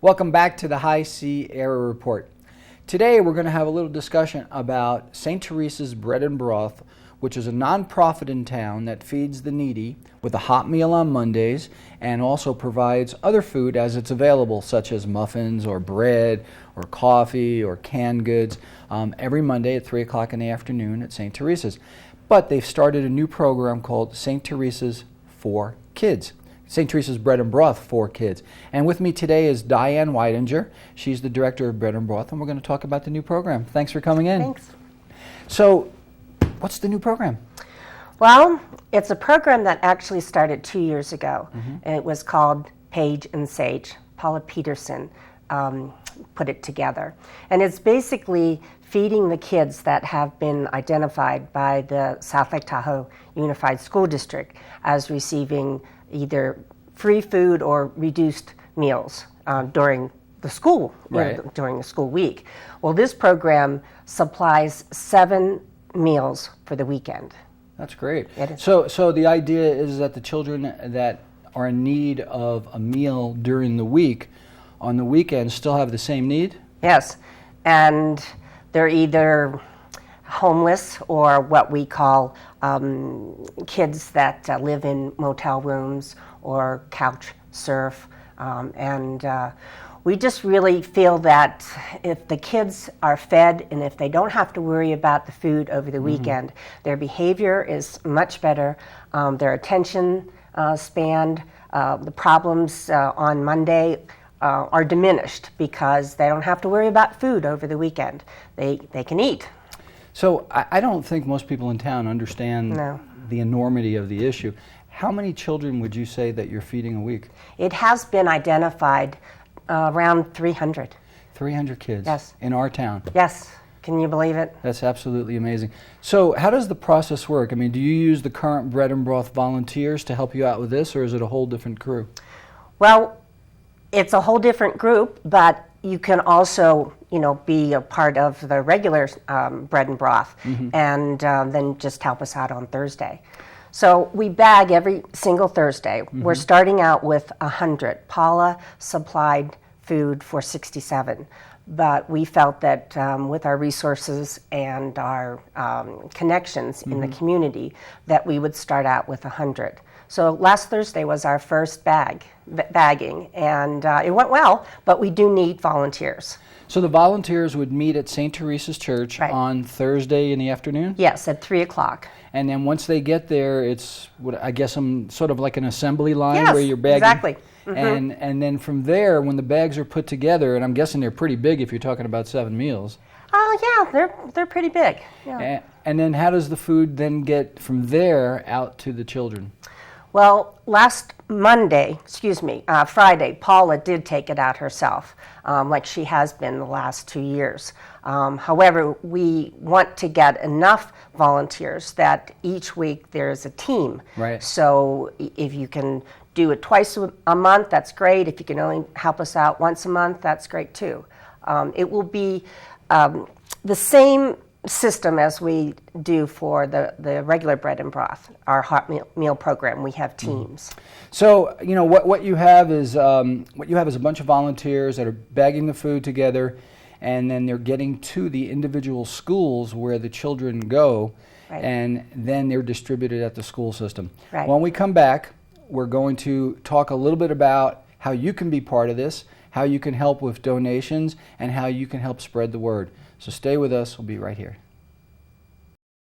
Welcome back to the High C Area Report. Today we're going to have a little discussion about St. Teresa's Bread and Broth, which is a nonprofit in town that feeds the needy with a hot meal on Mondays and also provides other food as it's available, such as muffins or bread or coffee or canned goods every Monday at 3 o'clock in the afternoon at St. Teresa's. But they've started a new program called St. Teresa's for Kids. St. Teresa's Bread and Broth for Kids. And with me today is Diane Weidinger. She's the director of Bread and Broth, and we're going to talk about the new program. Thanks for coming in. Thanks. So, what's the new program? Well, it's a program that actually started 2 years ago. And it was called Page and Sage. Paula Peterson put it together. And it's basically feeding the kids that have been identified by the South Lake Tahoe Unified School District as receiving either free food or reduced meals during the school, during the school week. Well, this program supplies 7 meals for the weekend. That's great. So the idea is that the children that are in need of a meal during the week, on the weekends, still have the same need? Yes, and they're either homeless or what we call kids that live in motel rooms or couch surf. We just really feel that if the kids are fed and if they don't have to worry about the food over the weekend, their behavior is much better, their attention span, the problems on Monday are diminished because they don't have to worry about food over the weekend. They can eat. So I don't think most people in town understand the enormity of the issue. How many children would you say that you're feeding a week? It has been identified around 300. 300 kids? Yes. In our town? Yes. Can you believe it? That's absolutely amazing. So how does the process work? I mean, do you use the current Bread and Broth volunteers to help you out with this, or is it a whole different crew? Well, it's a whole different group, but you can also, be a part of the regular Bread and Broth and then just help us out on Thursday. So we bag every single Thursday. We're starting out with 100. Paula supplied food for 67, but we felt that with our resources and our connections in the community that we would start out with 100. So last Thursday was our first bagging, and it went well, but we do need volunteers. So the volunteers would meet at St. Teresa's Church on Thursday in the afternoon? Yes, at 3 o'clock. And then once they get there, it's, I guess, sort of like an assembly line where you're bagging? Exactly. And then from there, when the bags are put together, and I'm guessing they're pretty big if you're talking about 7 meals. Oh, yeah, they're pretty big. Yeah. And then how does the food then get from there out to the children? Well, last Friday, Paula did take it out herself, like she has been the last 2 years. However, we want to get enough volunteers that each week there's a team. Right. So if you can do it twice a month, that's great. If you can only help us out once a month, that's great too. It will be the same system as we do for the regular Bread and Broth, our hot meal program. We have teams. So what you have is a bunch of volunteers that are bagging the food together, and then they're getting to the individual schools where the children go, and then they're distributed at the school system. Right. When we come back, we're going to talk a little bit about how you can be part of this, how you can help with donations, and how you can help spread the word. So stay with us. We'll be right here.